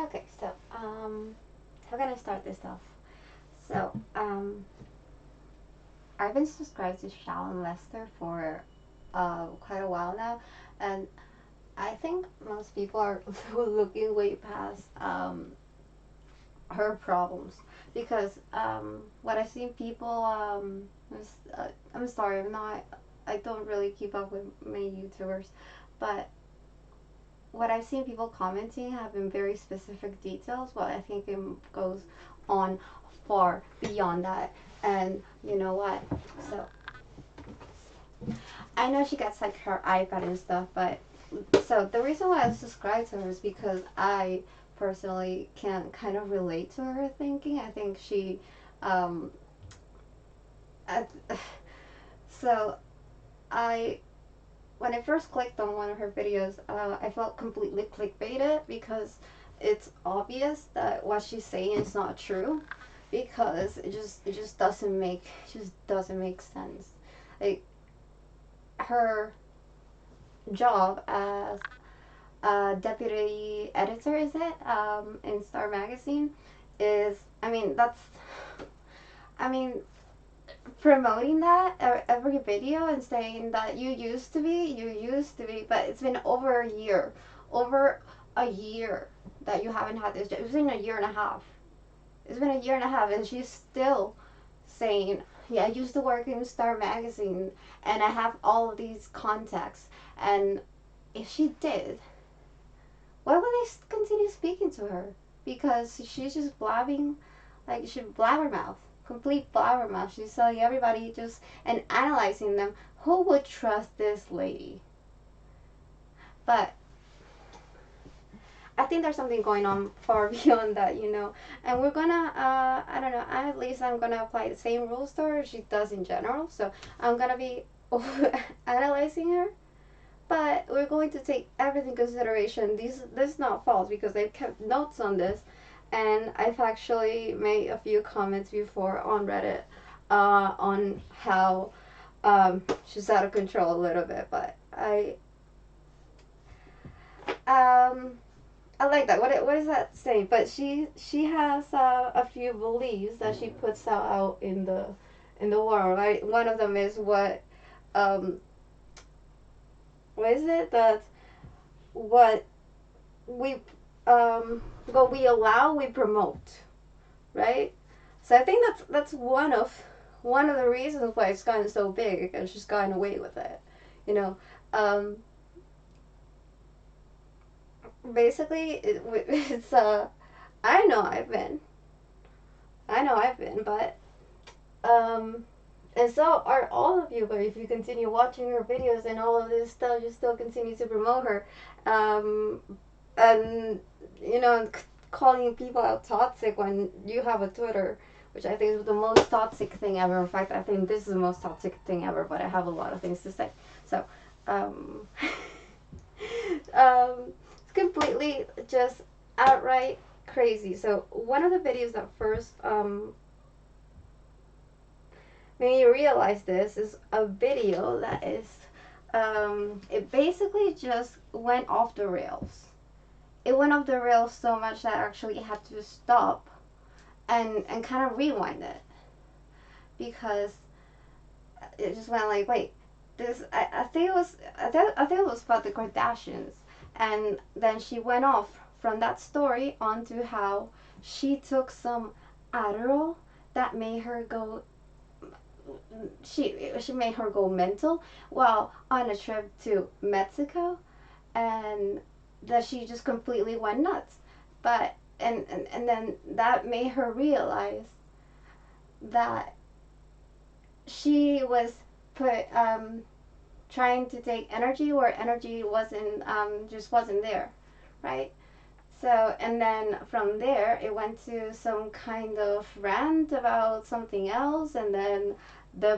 Okay, so how can I start this off? So I've been subscribed to Shallon Lester for quite a while now, and I think most people are looking way past her problems because what I've seen people I'm sorry, I don't really keep up with many YouTubers, but what I've seen people commenting have been very specific details, but I think it goes on far beyond that. And you know what? So I know she gets like her iPad and stuff, but so the reason why I subscribe to her is because I personally can kind of relate to her thinking. I think she, um, I, so I when I first clicked on one of her videos, I felt completely clickbaited because it's obvious that what she's saying is not true because it just doesn't make sense. Like her job as a deputy editor, is it, in Star Magazine, is, I mean, that's, I mean, promoting that every video and saying that you used to be, but it's been over a year that you haven't had this job. It's been a year and a half. It's been a year and a half, and she's still saying, yeah, I used to work in Star Magazine, and I have all of these contacts. And if she did, why would they continue speaking to her? Because she's just blabbing, like she blabbermouth, complete blabbermouth. She's telling everybody just and analyzing them. Who would trust this lady? But I think there's something going on far beyond that, you know. And we're gonna, I don't know, at least I'm gonna apply the same rules to her she does in general. So I'm gonna be analyzing her, but we're going to take everything in consideration. This is not false because they've kept notes on this, and I've actually made a few comments before on Reddit on how she's out of control a little bit. But um, I like that. What is that saying? But she has a few beliefs that she puts out in the world. Right? One of them is um, what is it that what we what we allow we promote, right? So I think that's one of the reasons why it's gotten so big and she's gotten away with it, you know. um Basically it's I know I've been but um and so are all of you, but if you continue watching her videos and all of this stuff, you still continue to promote her. um and you know, calling people out toxic when you have a Twitter, which I think is the most toxic thing ever. In fact, I think this is the most toxic thing ever, but I have a lot of things to say. So um it's completely just outright crazy. So one of the videos that first made me realize this is a video that is it basically just went off the rails. It went off the rails so much that I actually had to stop and kind of rewind it because it just went like, wait, this I think it was I think it was about the Kardashians, and then she went off from that story onto how she took some Adderall that made her go she made her go mental while on a trip to Mexico, and that she just completely went nuts. But and then that made her realize that she was put trying to take energy where energy wasn't just wasn't there, right? So and then from there it went to some kind of rant about something else, and then the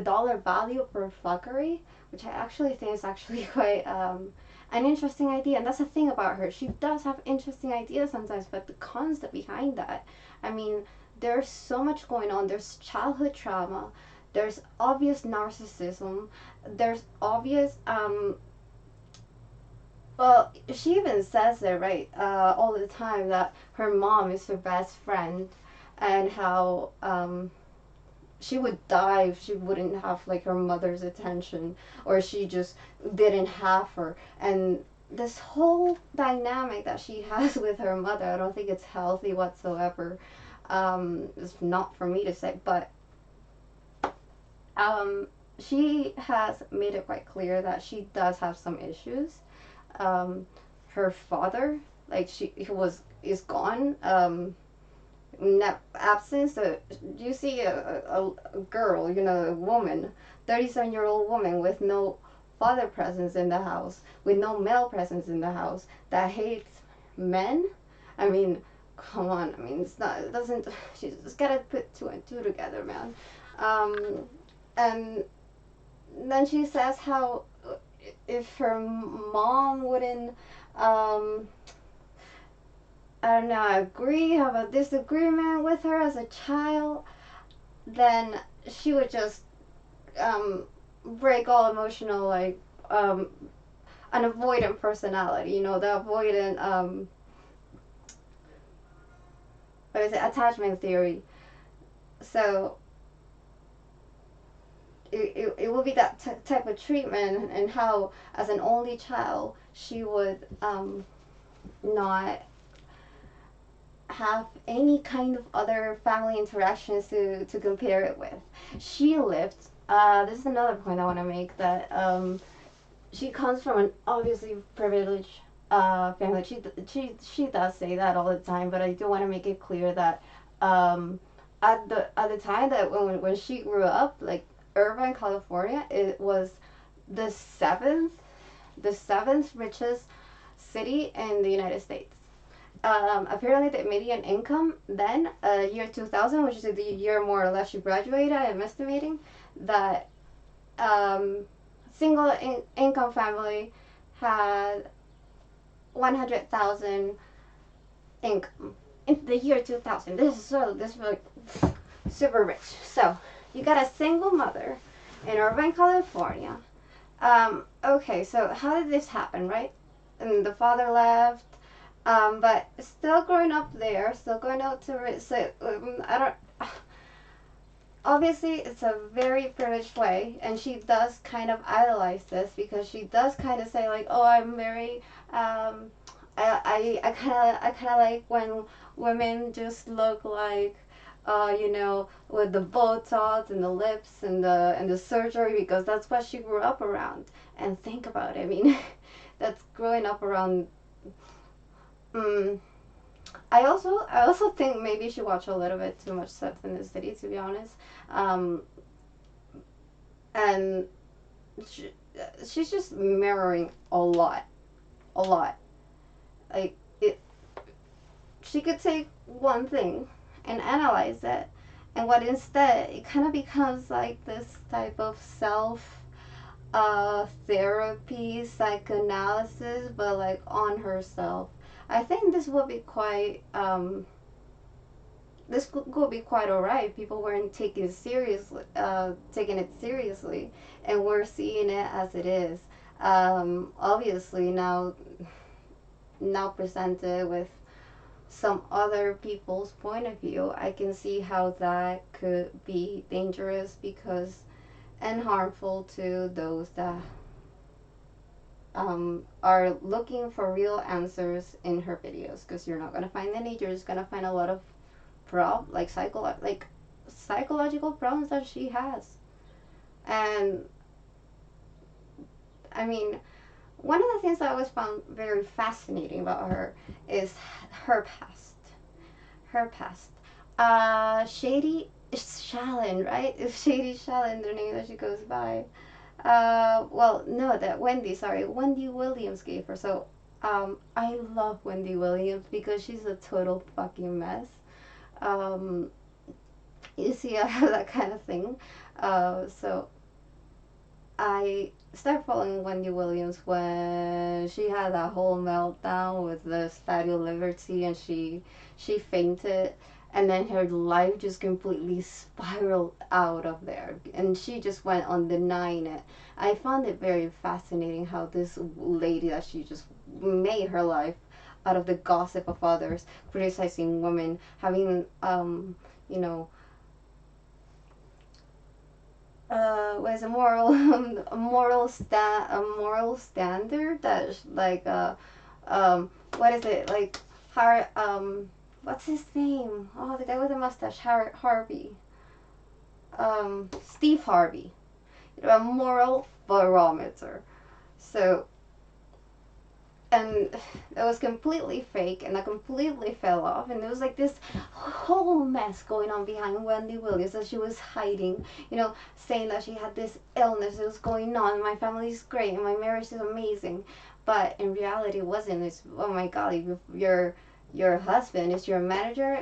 dollar value per fuckery, which I actually think is actually quite an interesting idea. And that's the thing about her. She does have interesting ideas sometimes, but the concept behind that, I mean, there's so much going on. There's childhood trauma. There's obvious narcissism. There's obvious Well, she even says it, right, all the time, that her mom is her best friend, and how she would die if she wouldn't have like her mother's attention, or she just didn't have her. And this whole dynamic that she has with her mother, I don't think it's healthy whatsoever. It's not for me to say, but um, she has made it quite clear that she does have some issues. Um, Her father, like he was is gone. Absence. So you see a girl, a woman, 37-year-old woman with no father presence in the house, with no male presence in the house, that hates men. I mean, come on. I mean, it's not. It doesn't. She's just gotta put two and two together, man. Um, and then she says how if her mom wouldn't um, I don't know, agree, have a disagreement with her as a child, then she would just um, break all emotional, like, an avoidant personality, the avoidant, what is it, attachment theory. So it will be that type of treatment, and how, as an only child, she would not have any kind of other family interactions to compare it with. She lived, this is another point I want to make, that she comes from an obviously privileged family. She does say that all the time, but I do want to make it clear that at the time that when she grew up, like, Irvine, California, it was the seventh richest city in the United States. Apparently the median income then, year 2000, which is the year more or less she graduated, I am estimating that single income family had 100,000 income in the year 2000. This is like super rich. So you got a single mother in Irvine, California. Okay, so how did this happen, right? And the father left. But still growing up there, still going out to, so I don't, obviously it's a very privileged way, and she does kind of idolize this, because she does kind of say, like, oh, I'm very, I kind of like when women just look like, with the Botox and the lips and the surgery, because that's what she grew up around. And think about it, I mean, that's growing up around. I also think maybe she watched a little bit too much Sex in the City, to be honest. And she's just mirroring a lot, a lot. Like, she could take one thing and analyze it, and what instead it kind of becomes like this type of self therapy, psychoanalysis, but like on herself. I think this will be quite this could be quite alright. People weren't taking it seriously, and we're seeing it as it is. Obviously now presented with some other people's point of view, I can see how that could be dangerous, because and harmful to those that are looking for real answers in her videos, because you're not gonna find any. You're just gonna find a lot of psychological problems that she has. And I mean, one of the things that I always found very fascinating about her is her past. Her past. Shady Shallon, right? Is Shady Shallon the name that she goes by? Well, no, that Wendy Williams gave her. So, I love Wendy Williams because she's a total fucking mess. Um, you see, I have that kind of thing. So I started following Wendy Williams when she had that whole meltdown with the Statue of Liberty, and she fainted, and then her life just completely spiraled out of there, and she just went on denying it. I found it very fascinating how this lady, that she just made her life out of the gossip of others, criticizing women, having you know, what is a moral a moral standard that's like what is it, like what's his name? Oh, the guy with the mustache, Harvey. Steve Harvey. A moral barometer. So, and it was completely fake, and I completely fell off, and there was like this whole mess going on behind Wendy Williams that she was hiding, you know, saying that she had this illness that was going on, my family's great and my marriage is amazing, but in reality it wasn't. It's, oh my god, your husband is your manager,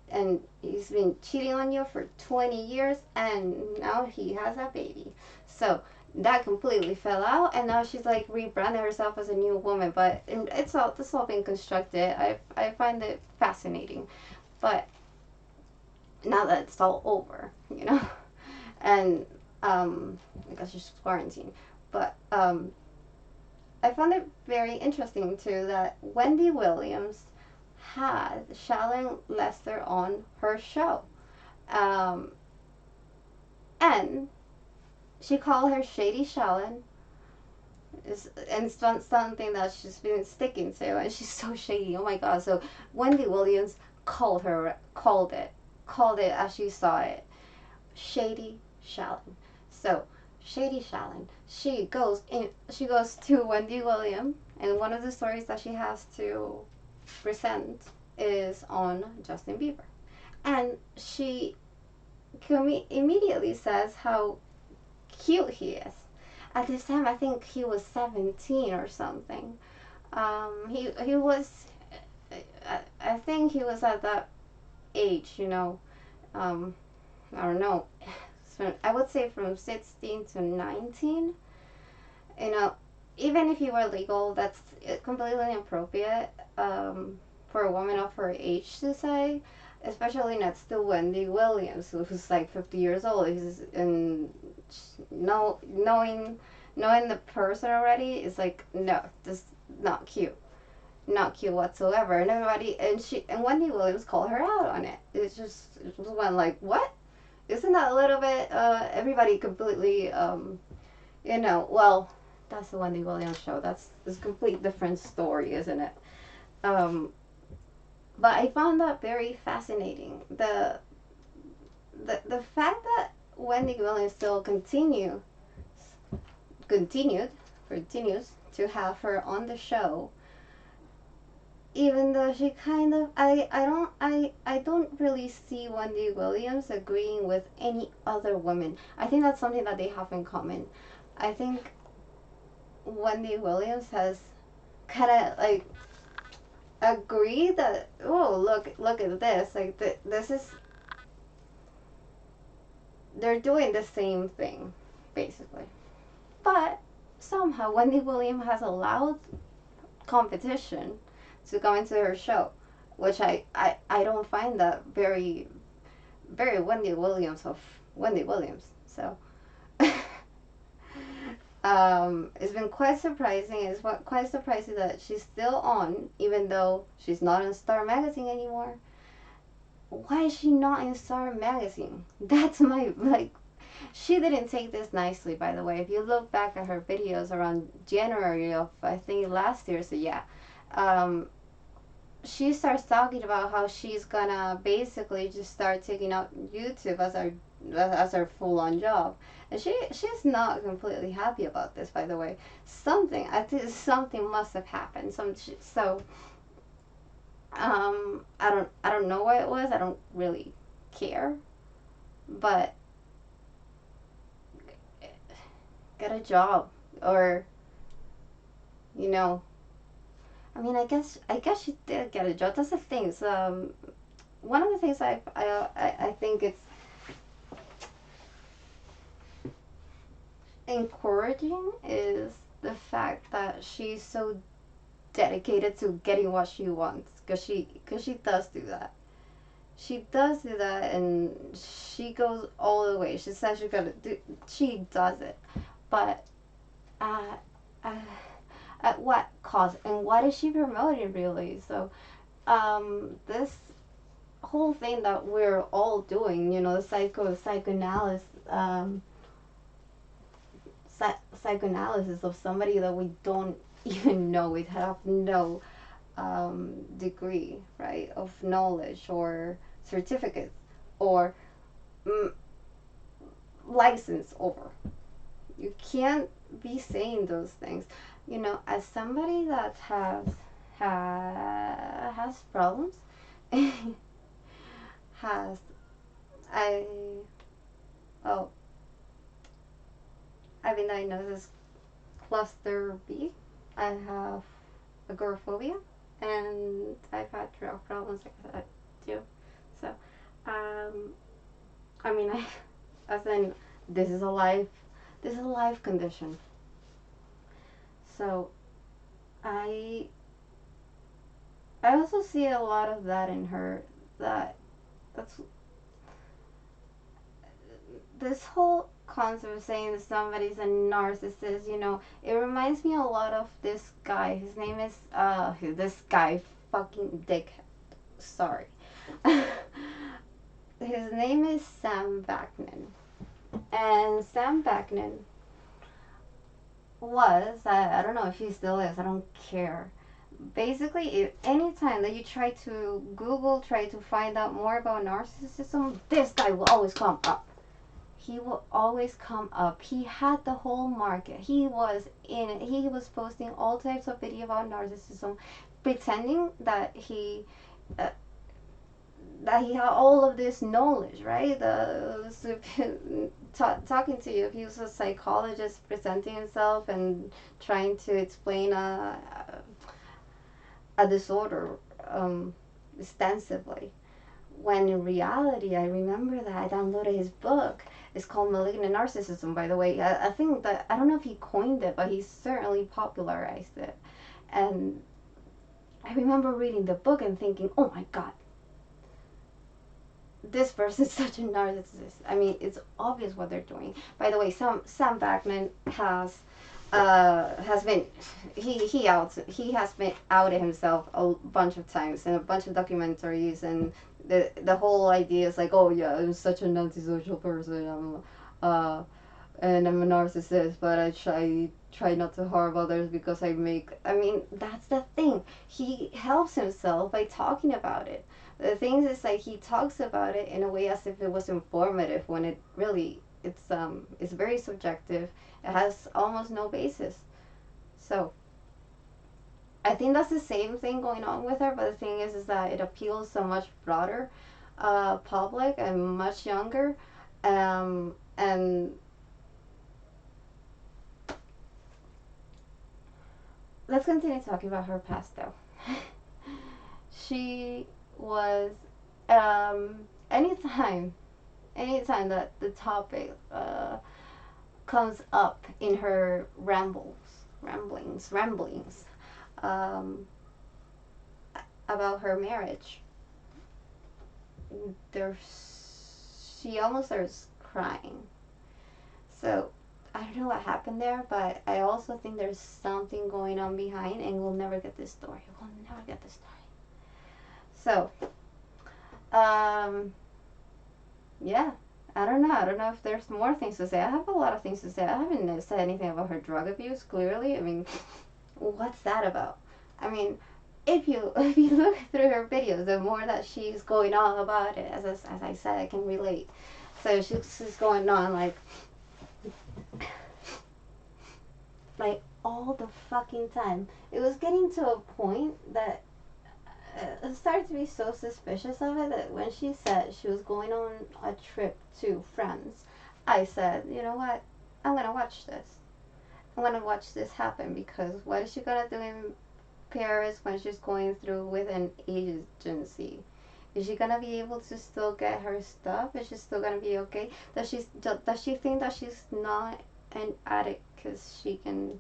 and he's been cheating on you for 20 years, and now he has a baby. So that completely fell out, and now she's like rebranded herself as a new woman. But it's all been constructed. I find it fascinating, but now that it's all over, you know, and I guess she's quarantined. But I found it very interesting too that Wendy Williams had Shallon Lester on her show. Um, and she called her Shady Shallon. And it's something that she's been sticking to, and she's so shady. Oh my god. So Wendy Williams called it as she saw it. Shady Shallon. So Shady Shallon, she goes to Wendy Williams, and one of the stories that she has to present is on Justin Bieber. And she immediately says how cute he is. At this time, I think he was 17 or something. He was, I think he was at that age, you know. I don't know. So I would say from 16 to 19. You know, even if you were legal, that's completely inappropriate for a woman of her age to say, especially next to Wendy Williams, who's like 50 years old. And knowing the person already is like, no, this not cute. Not cute whatsoever. And everybody, and Wendy Williams called her out on it. It just went like, what? Isn't that a little bit, everybody completely, you know, well, that's the Wendy Williams show. That's a complete different story, isn't it? But I found that very fascinating. The fact that Wendy Williams still continues to have her on the show, even though she kind of, I don't really see Wendy Williams agreeing with any other woman. I think that's something that they have in common. I think Wendy Williams has kind of like agreed that, oh, look at this, like this is, they're doing the same thing basically. But somehow Wendy Williams has allowed competition to come into her show, which I don't find that very Wendy Williams of Wendy Williams. So it's been quite surprising. It's quite surprising that she's still on, even though she's not in Star Magazine anymore. Why is she not in Star Magazine? That's my, like, she didn't take this nicely, by the way. If you look back at her videos around January of, I think, last year, so yeah, she starts talking about how she's gonna basically just start taking out YouTube as her full-on job, and she's not completely happy about this, by the way. I think something must have happened. I don't know what it was. I don't really care, but get a job, or, you know, I mean, I guess she did get a job. That's the thing. So, one of the things I think it's encouraging is the fact that she's so dedicated to getting what she wants, because she does do that. she does do that, and she goes all the way. She says she's gonna do. She does it, but uh, uh, at what cost? And what is she promoting really? So this whole thing that we're all doing, you know, the psychoanalysis, psychoanalysis of somebody that we don't even know, we have no degree, right, of knowledge or certificates or mm, license over. You can't be saying those things. You know, as somebody that has problems, has I oh I've been diagnosed as cluster B. I have agoraphobia, and I've had drug problems like that too. So, I mean, as in, this is a life, this is a life condition. So, I, I also see a lot of that in her. That that's this whole concept of saying that somebody's a narcissist. You know, it reminds me a lot of this guy. His name is this guy, fucking dick. Sorry. His name is Sam Vaknin. And Sam Vaknin was, I don't know if he still is, I don't care. Basically, if anytime that you try to Google, try to find out more about narcissism, this guy will always come up. He will always come up. He had the whole market. He was in it. He was posting all types of video about narcissism, pretending uh, that he had all of this knowledge, right? Talking to you. He was a psychologist presenting himself and trying to explain a disorder extensively. When in reality, I remember that I downloaded his book. It's called Malignant Narcissism, by the way. I think that, I don't know if he coined it, but he certainly popularized it. And I remember reading the book and thinking, oh my God, this person's such a narcissist. I mean, it's obvious what they're doing. By the way, Sam Vaknin has been he has been outed himself a bunch of times in a bunch of documentaries, and the whole idea is like, oh yeah, I'm such an antisocial person. And I'm a narcissist, but I try not to harm others because I mean, that's the thing. He helps himself by talking about it. The thing is like he talks about it in a way as if it was informative when it really it's very subjective. It has almost no basis. So I think that's the same thing going on with her, but the thing is that it appeals to a much broader public and much younger, and let's continue talking about her past though. She was anytime that the topic comes up in her ramblings um, about her marriage, she almost starts crying. So I don't know what happened there, but I also think there's something going on behind, and we'll never get this story. We'll never get this story. So, yeah, I don't know. I don't know if there's more things to say. I have a lot of things to say. I haven't said anything about her drug abuse, clearly. I mean, what's that about? I mean, if you look through her videos, the more that she's going on about it, as I said, I can relate. So she's going on like all the fucking time. It was getting to a point that I started to be so suspicious of it that when she said she was going on a trip to France, I said, you know what? I'm gonna watch this. I'm gonna watch this happen, because what is she gonna do in Paris when she's going through with an agency? Is she gonna be able to still get her stuff? Is she still gonna be okay? Does she think that she's not an addict because she can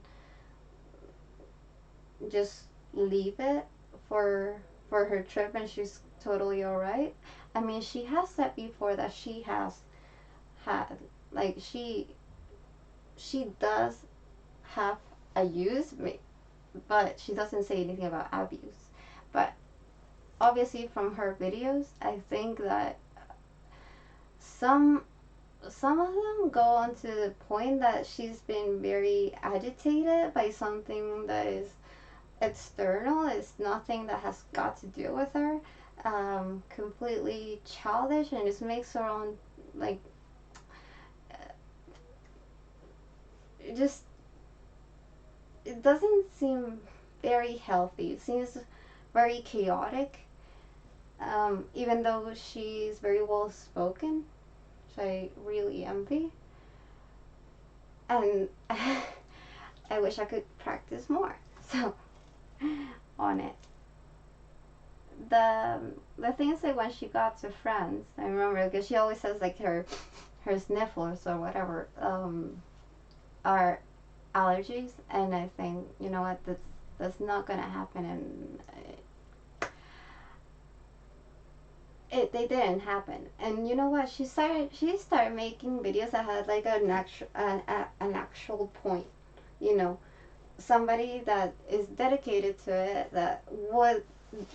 just leave it for her trip and she's totally alright? I mean, she has said before that she has had, like, she does have a use, but she doesn't say anything about abuse. But obviously from her videos, I think that some some of them go on to the point that she's been very agitated by something that is external. It's nothing that has got to do with her. Completely childish, and it makes her own, like, it just, it doesn't seem very healthy. It seems very chaotic. Even though she's very well spoken, which I really envy. And I wish I could practice more. So, on it. The thing is that when she got to France, I remember, because she always says like her sniffles or whatever are allergies, and I think, you know what, that's not gonna happen, and they didn't happen. And you know what, she started making videos that had like an actual point, you know, somebody that is dedicated to it, that would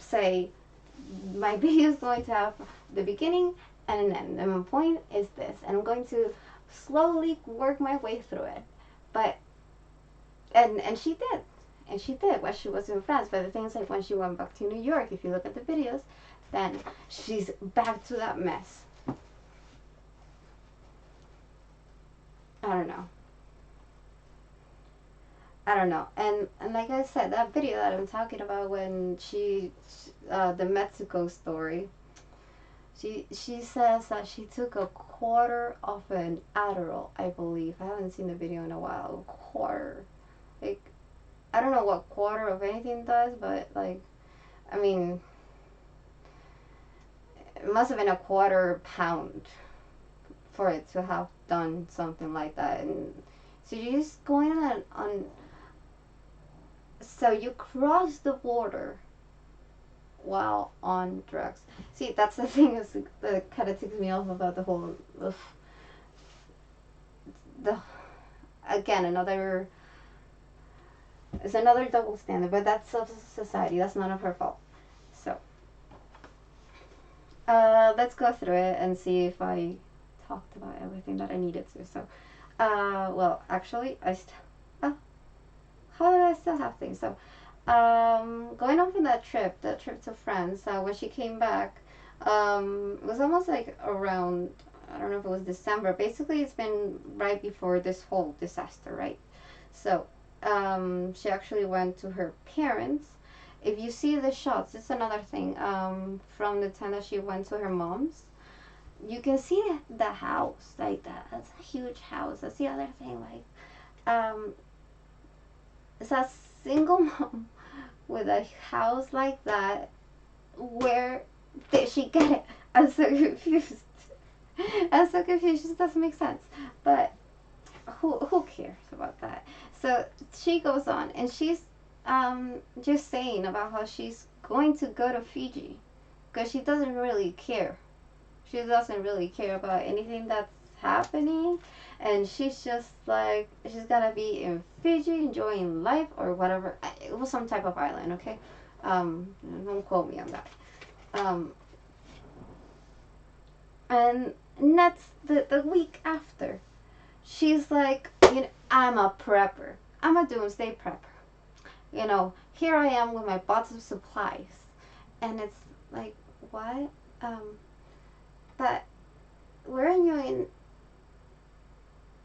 say, my video is going to have the beginning and an end, and my point is this, and I'm going to slowly work my way through it. But and she did, when she was in France. But the thing is, like, when she went back to New York, if you look at the videos, then she's back to that mess. I don't know. And like I said, that video that I'm talking about, when the Mexico story, she says that she took a quarter of an Adderall, I believe. I haven't seen the video in a while. A quarter. Like, I don't know what quarter of anything does, but, like, I mean, it must have been a quarter pound for it to have done something like that. And so you're just going on so you cross the border while on drugs. See, that's the thing, is that kind of ticks me off about the whole, the again, it's another double standard, but that's of society. That's none of her fault. So, let's go through it and see if I talked about everything that I needed to. So, well, actually, oh, how do I still have things? So, going on from that trip to France, when she came back, it was almost like around, I don't know if it was December. Basically, it's been right before this whole disaster, right? So, she actually went to her parents. If you see the shots, it's another thing, from the time that she went to her mom's, you can see the house, like that. That's a huge house. That's the other thing, like, it's a single mom with a house like that. Where did she get it? I'm so confused. I'm so confused. It just doesn't make sense. But who cares about that? So she goes on, and she's just saying about how she's going to go to Fiji, because she doesn't really care. She doesn't really care about anything that's happening, and she's just like, she's gonna be in Fiji enjoying life or whatever. It was some type of island, okay? Don't quote me on that. And that's the week after. She's like, you know, I'm a prepper. I'm a doomsday prepper. You know, here I am with my box of supplies. And it's like, what? But where are you in?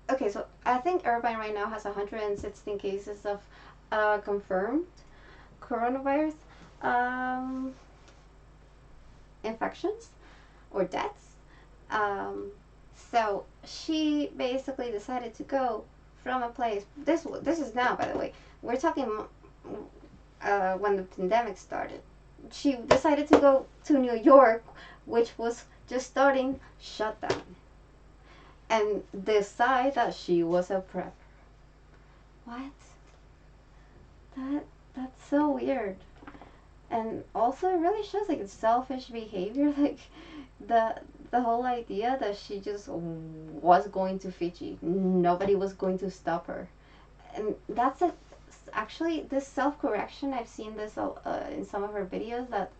Okay, so I think Irvine right now has 116 cases of confirmed coronavirus infections or deaths. So she basically decided to go from a place. This is now, by the way. We're talking when the pandemic started. She decided to go to New York, which was just starting shutdown, and decide that she was a prepper. What? That's so weird. And also, it really shows like it's selfish behavior. Like, the the whole idea that she just was going to Fiji, nobody was going to stop her, and that's it. Actually, this self-correction, I've seen this in some of her videos, that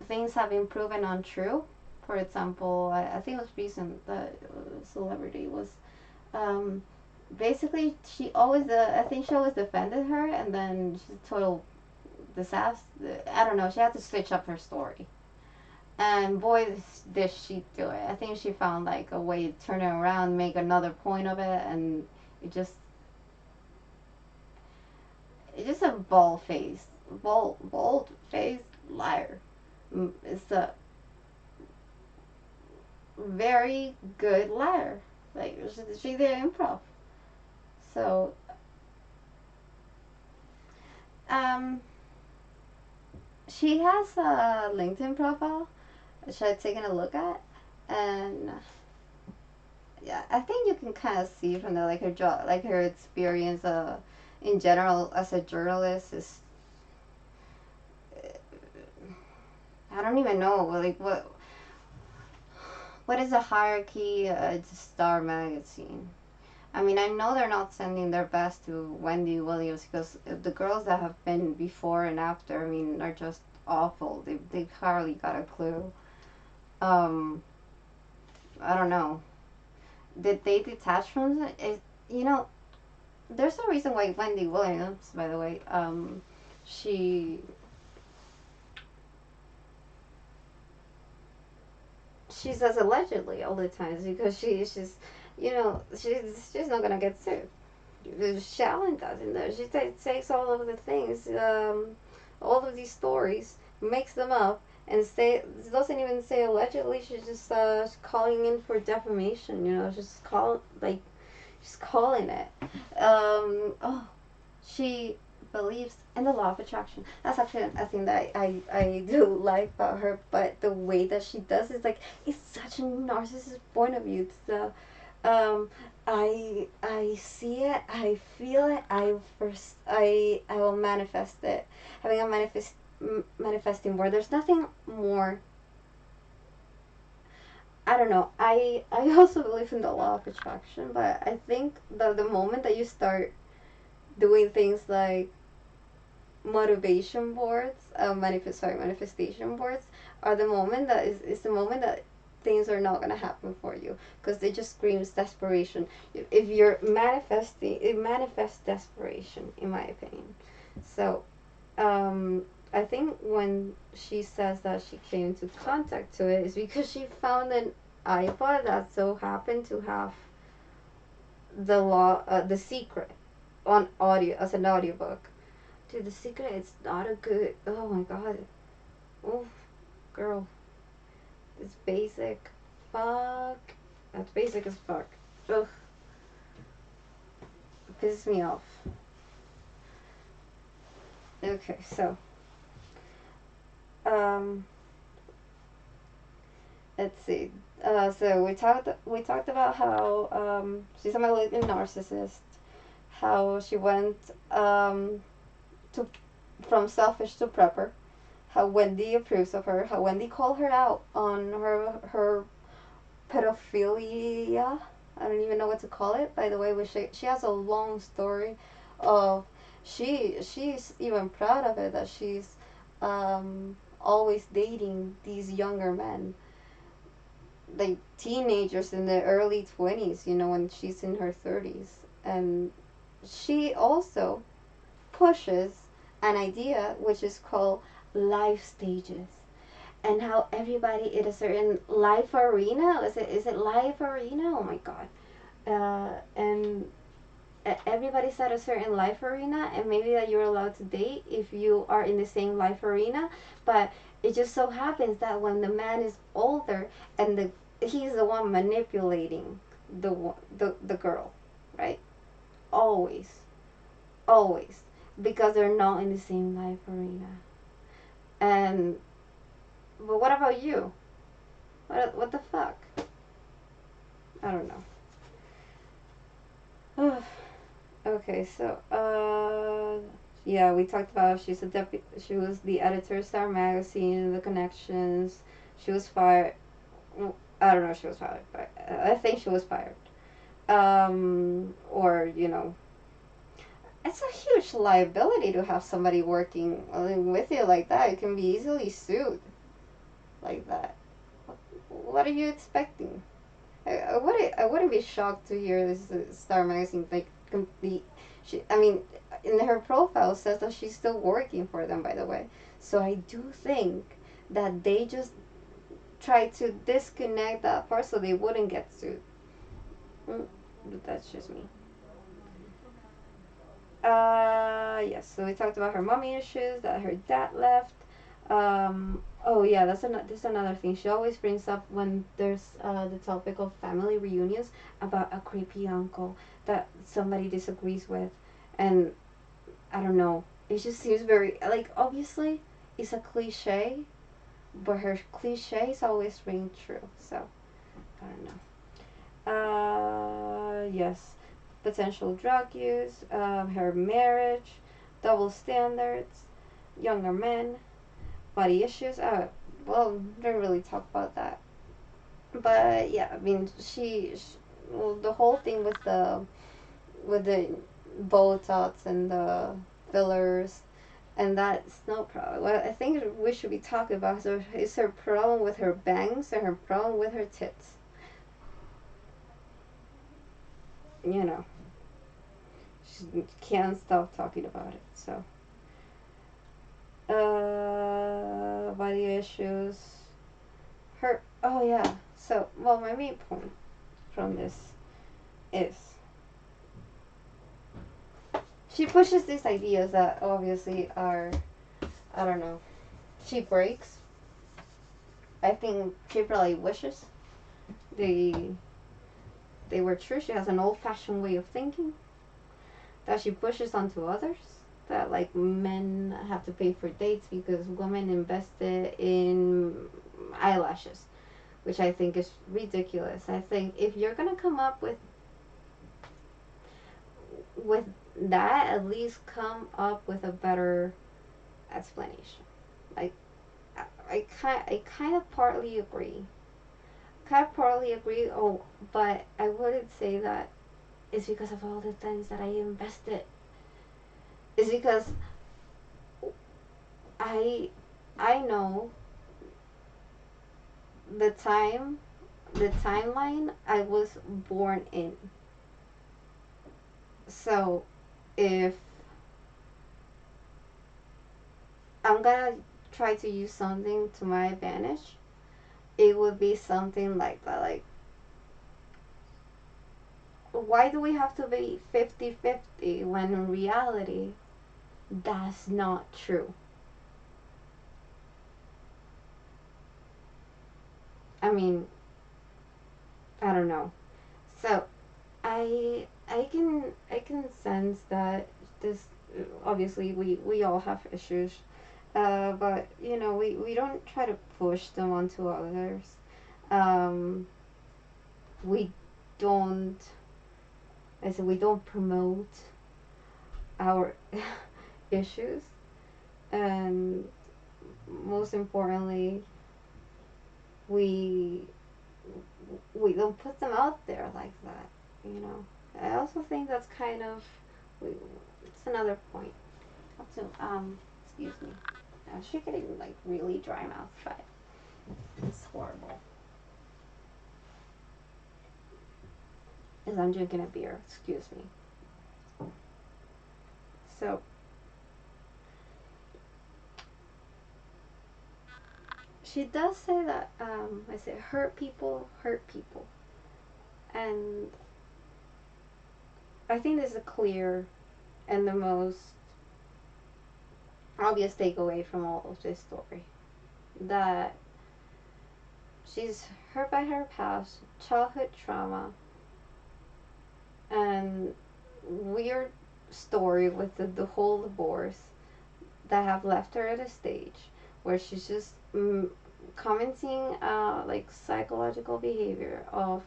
things have been proven untrue. For example, I think it was recent, the celebrity was um, basically, she always I think she always defended her, and then she's a total disaster. I don't know, she had to switch up her story, and boy, did she do it. I think she found like a way to turn it around, make another point of it, and it just it's just a bold faced liar. It's a very good liar. Like she did improv. So um, she has a LinkedIn profile which I've taken a look at, and yeah, I think you can kind of see from the like her job, like her experience, in general as a journalist is. I don't even know like what is the hierarchy at Star Magazine. I mean, I know they're not sending their best to Wendy Williams, because the girls that have been before and after, I mean, are just awful. They've hardly got a clue. Um, I don't know. Did they detach from it? You know, there's no reason why Wendy Williams, by the way, she she says allegedly all the times, because she's you know she's not gonna get sued. Shallon doesn't know. She takes all of the things, all of these stories, makes them up, and doesn't even say allegedly. She's just calling in for defamation. You know, she's calling it. Oh, she believes in the law of attraction. That's actually a thing that I do like about her. But the way that she does is like, it's such a narcissist point of view. It's um, I see it, I feel it, I will manifest it. Having a manifesting board. There's nothing more. I don't know. I also believe in the law of attraction, but I think that the moment that you start doing things like motivation boards, manifestation boards, are the moment that is the moment that things are not gonna happen for you, because they just screams desperation. If you're manifesting, it manifests desperation, in my opinion. So, I think when she says that she came into contact to it is because she found an iPod that so happened to have The Secret on audio as an audiobook. Dude, The Secret, it's not a good. Oh my god. Oh, girl. It's basic. Fuck. That's basic as fuck. Ugh. It pisses me off. Okay, so. Um. Let's see. So we talked about how she's a malignant narcissist. How she went to from selfish to prepper. How Wendy approves of her. How Wendy called her out on her pedophilia. I don't even know what to call it. By the way, which she has a long story of she's even proud of it, that she's always dating these younger men, like teenagers in their early 20s, you know, when she's in her 30s. And she also pushes an idea which is called life stages, and how everybody in a certain life arena, is it life arena? Oh my god. And everybody's at a certain life arena, and maybe that you're allowed to date if you are in the same life arena. But it just so happens that when the man is older, and he's the one manipulating the girl, right? Always, always, because they're not in the same life arena. And but what about you? What the fuck? I don't know. Okay, so yeah, we talked about she was the editor of Star Magazine, the connections. She was fired. I don't know if she was fired, but I think she was fired. Or, it's a huge liability to have somebody working with you like that. You can be easily sued like that. What are you expecting? I wouldn't be shocked to hear this Star Magazine like complete. I mean, in her profile says that she's still working for them. By the way, so I do think that they just try to disconnect that part so they wouldn't get sued. But that's just me. Yes. So we talked about her mommy issues, that her dad left. Oh yeah, that's another thing. She always brings up when there's the topic of family reunions about a creepy uncle that somebody disagrees with, and I don't know. It just seems very like obviously it's a cliche, but her cliches always ring true. So I don't know. Yes, potential drug use, her marriage, double standards, younger men, body issues. Well, didn't really talk about that. But yeah, I mean, well, the whole thing with the Botox and the fillers, and that's no problem. What I think we should be talking about is her problem with her bangs and her problem with her tits. You know, she can't stop talking about it. So, body issues. Her. Oh yeah. So, well, my main point from this is she pushes these ideas that obviously are, I don't know, she breaks. I think she probably wishes they they were true. She has an old-fashioned way of thinking that she pushes onto others. That like men have to pay for dates because women invested in eyelashes, which I think is ridiculous. I think if you're gonna come up with that, at least come up with a better explanation. Like I kind of partly agree. Kind of partly agree. Oh, but I wouldn't say that it's because of all the things that I invested. It's because I I know the time the timeline I was born in. So if I'm gonna try to use something to my advantage, it would be something like that. Like, why do we have to be 50-50 when in reality, that's not true? I mean, I don't know. So, I can sense that this obviously we all have issues, but we don't try to push them onto others. Um, we don't I said we don't promote our issues, and most importantly, we we don't put them out there like that. You know, I also think that's kind of we, it's another point. Have to excuse me. She's getting like really dry mouth, but it's horrible. As I'm drinking a beer, excuse me. So she does say that I say hurt people, and I think this is clear and the most obvious takeaway from all of this story, that she's hurt by her past childhood trauma and weird story with the whole divorce that have left her at a stage where she's just commenting like psychological behavior of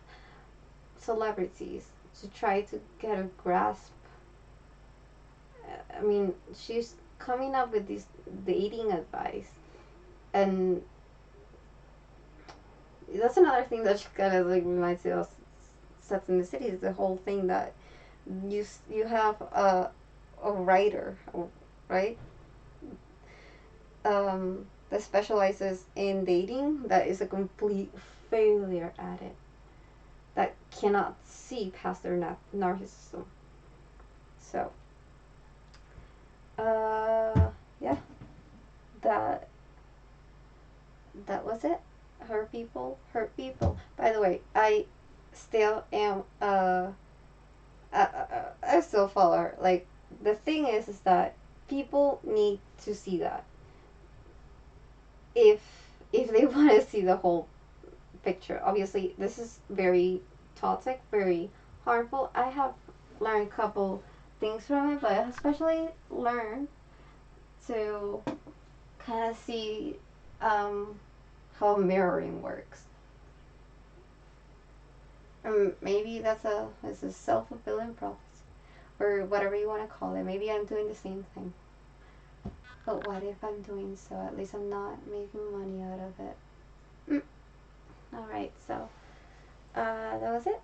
celebrities to try to get a grasp. I mean, she's coming up with this dating advice, and that's another thing that kind of like reminds me of Sex in the City, is the whole thing that you have a writer, right? That specializes in dating, that is a complete failure at it, that cannot see past their narcissism. So, yeah, that that was it. Hurt people, hurt people. By the way, I still am I still follow her. Like, the thing is that people need to see that if they want to see the whole picture. Obviously, this is very toxic, very harmful. I have learned a couple things from it, but I especially learned to kind of see how mirroring works. Maybe it's a self-fulfilling prophecy, or whatever you want to call it. Maybe I'm doing the same thing. But what if I'm doing so? At least I'm not making money out of it. Alright, so that was it.